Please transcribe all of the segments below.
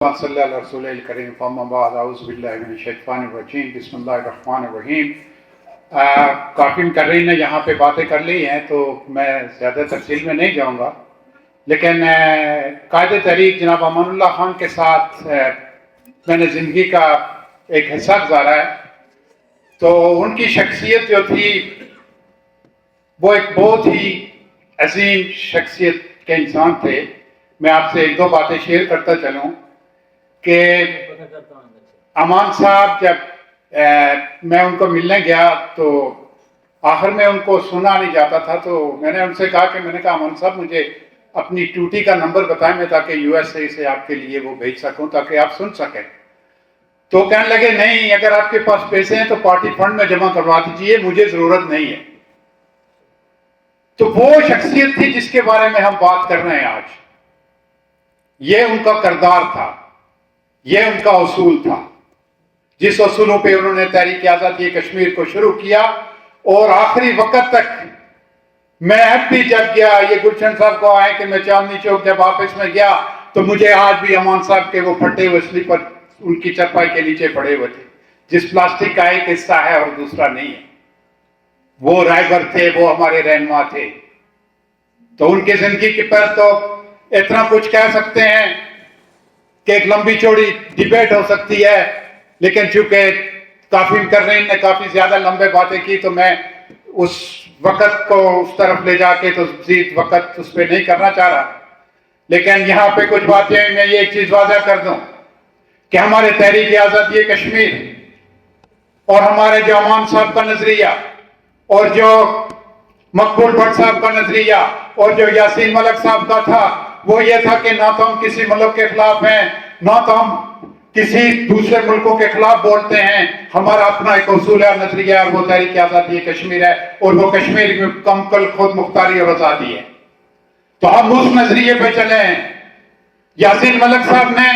صلی اللہ رسول الکریم فاما بعد اعوذ باللہ من الشیطان الرجیم بسم اللہ الرحمن الرحیم۔ کافی مکررین نے یہاں پہ باتیں کر لی ہیں تو میں زیادہ تفصیل میں نہیں جاؤں گا، لیکن قائد تحریک جناب امان اللہ خان کے ساتھ میں نے زندگی کا ایک حصہ گزارا ہے، تو ان کی شخصیت جو تھی وہ ایک بہت ہی عظیم شخصیت کے انسان تھے۔ میں آپ سے ایک دو باتیں شیئر کرتا چلوں کہ امان صاحب جب میں ان کو ملنے گیا تو آخر میں ان کو سنا نہیں جاتا تھا، تو میں نے ان سے کہا کہ امان صاحب مجھے اپنی ٹوٹی کا نمبر بتائیں میں تاکہ یو ایس اے سے آپ کے لیے وہ بھیج سکوں تاکہ آپ سن سکیں۔ تو کہنے لگے نہیں، اگر آپ کے پاس پیسے ہیں تو پارٹی فنڈ میں جمع کروا دیجئے، مجھے ضرورت نہیں ہے۔ تو وہ شخصیت تھی جس کے بارے میں ہم بات کر رہے ہیں آج۔ یہ ان کا کردار تھا، یہ ان کا اصول تھا، جس اصولوں پہ انہوں نے تحریک آزادی کشمیر کو شروع کیا، اور آخری وقت تک میں اب بھی جب گیا، یہ گلشن صاحب کو آئے کہ میں چاندنی چوک جب آفس میں گیا تو مجھے آج بھی امان صاحب کے وہ پھٹے ہوئے سلیپر ان کی چرپائی کے نیچے پڑے ہوئے تھے، جس پلاسٹک کا ایک حصہ ہے اور دوسرا نہیں ہے۔ وہ رائبر تھے، وہ ہمارے رہنما تھے۔ تو ان کی زندگی کے پر تو اتنا کچھ کہہ سکتے ہیں کہ ایک لمبی چوڑی ڈیبیٹ ہو سکتی ہے، لیکن چونکہ کافی مکررین نے کافی زیادہ لمبے باتیں کی تو میں اس وقت کو اس طرف لے جا کے تو مزید وقت اس پہ نہیں کرنا چاہ رہا۔ لیکن یہاں پہ کچھ باتیں میں یہ ایک چیز واضح کر دوں کہ ہمارے تحریک آزادی کشمیر اور ہمارے جو امان صاحب کا نظریہ اور جو مقبول بٹ صاحب کا نظریہ اور جو یاسین ملک صاحب کا تھا، وہ یہ تھا کہ نہ تو ہم کسی ملک کے خلاف ہیں، نہ تو ہم کسی دوسرے ملکوں کے خلاف بولتے ہیں۔ ہمارا اپنا ایک اصول ہے، نظریہ ہے، اور وہ تحریک آزادی کشمیر ہے، اور وہ کشمیر میں مکمل خود مختاری اور آزادی ہے۔ تو ہم اس نظریے پہ چلے ہیں۔ یاسین ملک صاحب نے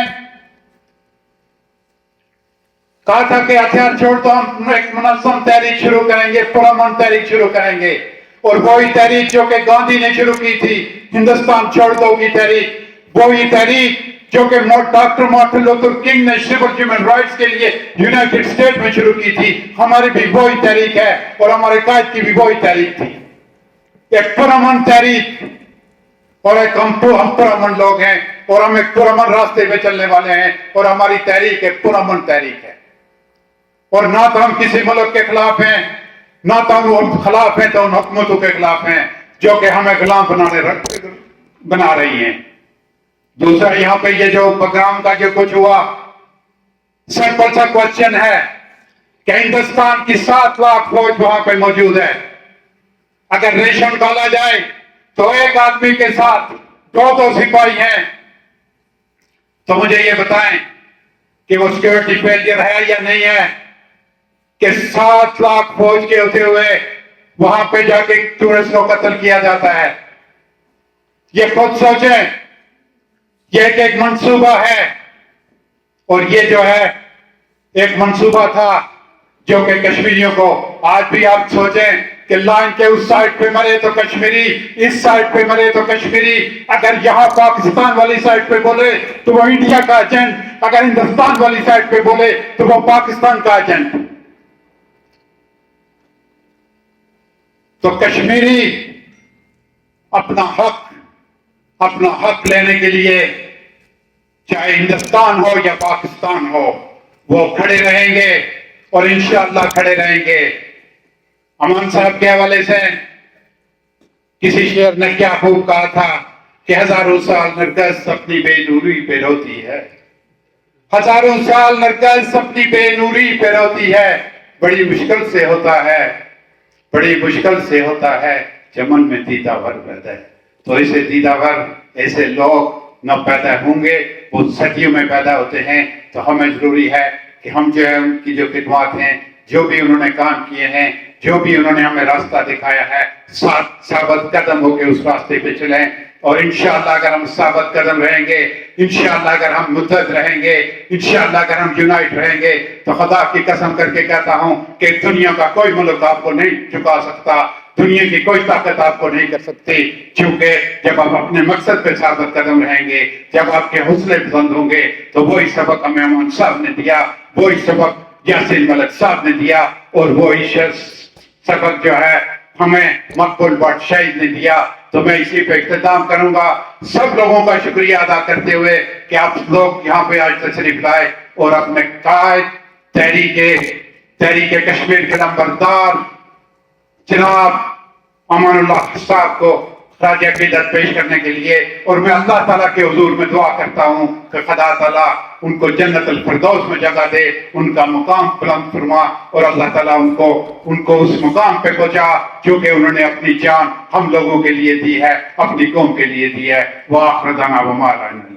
کہا تھا کہ ہتھیار چھوڑ تو ہم ایک منظم تحریک شروع کریں گے، پرامن تحریک شروع کریں گے، اور وہی تحریک جو کہ گاندھی نے شروع کی تھی، ہندوستان چھوڑ دو کی تحریک، وہی تحریک جو کہ ڈاکٹر مارٹن لوتھر کنگ نے سول ہیومن رائٹس کے لیے یونائٹڈ اسٹیٹ میں شروع کی تھی، ہماری بھی وہی تحریک ہے، اور ہمارے قائد کی بھی وہی تحریک تھی، ایک پرامن تحریک۔ اور ایک ہم پرامن لوگ ہیں، اور ہم ایک پرامن راستے پہ چلنے والے ہیں، اور ہماری تحریک ایک پرامن تحریک ہے۔ اور نہ تو ہم کسی ملک کے خلاف ہیں، نہ تو ہم خلاف ہیں تو ان حکومتوں کے خلاف ہیں جو کہ ہمیں غلام بنا رہی ہیں۔ دوسرا یہاں پہ یہ جو پروگرام کا جو کچھ ہوا، سمپل سا کوشچن ہے کہ ہندوستان کی 7 لاکھ فوج وہاں پہ موجود ہے، اگر ریشن ڈالا جائے تو ایک آدمی کے ساتھ 2 سپاہی ہیں، تو مجھے یہ بتائیں کہ وہ سیکورٹی فیلئر ہے یا نہیں ہے کہ 7 لاکھ فوج کے ہوتے ہوئے وہاں پہ جا کے ٹورسٹ کو قتل کیا جاتا ہے۔ یہ خود سوچیں، یہ ایک منصوبہ ہے، اور یہ جو ہے ایک منصوبہ تھا جو کہ کشمیریوں کو، آج بھی آپ سوچیں کہ لائن کے اس سائڈ پہ مرے تو کشمیری، اس سائڈ پہ مرے تو کشمیری، اگر یہاں پاکستان والی سائڈ پہ بولے تو وہ انڈیا کا ایجنٹ، اگر ہندوستان والی سائڈ پہ بولے تو وہ پاکستان کا ایجنٹ۔ تو کشمیری اپنا حق لینے کے لیے چاہے ہندوستان ہو یا پاکستان ہو، وہ کھڑے رہیں گے، اور انشاءاللہ کھڑے رہیں گے۔ امان صاحب کے حوالے سے کسی شعر نے کیا خوب کہا تھا کہ 1000 سال نرگس اپنی بے نوری پہ روتی ہے، 1000 سال نرگس اپنی بے نوری پہ روتی ہے، بڑی مشکل سے ہوتا ہے، بڑی مشکل سے ہوتا ہے چمن میں دیدہ ور پیدا ہے۔ تو ایسے دیدہ ور، ایسے لوگ نہ پیدا ہوں گے، وہ صدیوں میں پیدا ہوتے ہیں۔ تو ہمیں ضروری ہے کہ ہم جو ہے ان کی جو خدمات ہیں، جو بھی انہوں نے کام کیے ہیں، جو بھی انہوں نے ہمیں راستہ دکھایا ہے، ثابت قدم ہو کے اس راستے پہ چلیں، اور انشاءاللہ اگر ہم ثابت قدم رہیں گے، انشاءاللہ اگر ہم متحد رہیں گے، انشاءاللہ اگر ہم یونائٹ رہیں گے، تو خدا کی قسم کر کے کہتا ہوں کہ دنیا کا کوئی ملک آپ کو نہیں چکا سکتا، دنیا کی کوئی طاقت آپ کو نہیں کر سکتی، کیونکہ جب آپ اپنے مقصد پہ ثابت قدم رہیں گے، جب آپ کے حوصلے بلند ہوں گے، تو وہی سبق ہمیں امان صاحب نے دیا، وہی سبق یاسین ملک صاحب نے دیا، اور وہی سبق جو ہے ہمیں مقبول بٹ شہید نے دیا۔ تو میں اسی پہ اختتام کروں گا، سب لوگوں کا شکریہ ادا کرتے ہوئے کہ آپ لوگ یہاں پہ آج تشریف لائے اور اپنے قائد تحریک کشمیر کے نمبردار جناب امان اللہ صاحب کو خراج عقیدت پیش کرنے کے لیے، اور میں اللہ تعالیٰ کے حضور میں دعا کرتا ہوں کہ خدا تعالیٰ ان کو جنت الفردوس میں جگہ دے، ان کا مقام بلند فرما، اور اللہ تعالیٰ ان کو اس مقام پہ پہنچا کیونکہ انہوں نے اپنی جان ہم لوگوں کے لیے دی ہے، اپنی قوم کے لیے دی ہے۔ وآخر دعوانا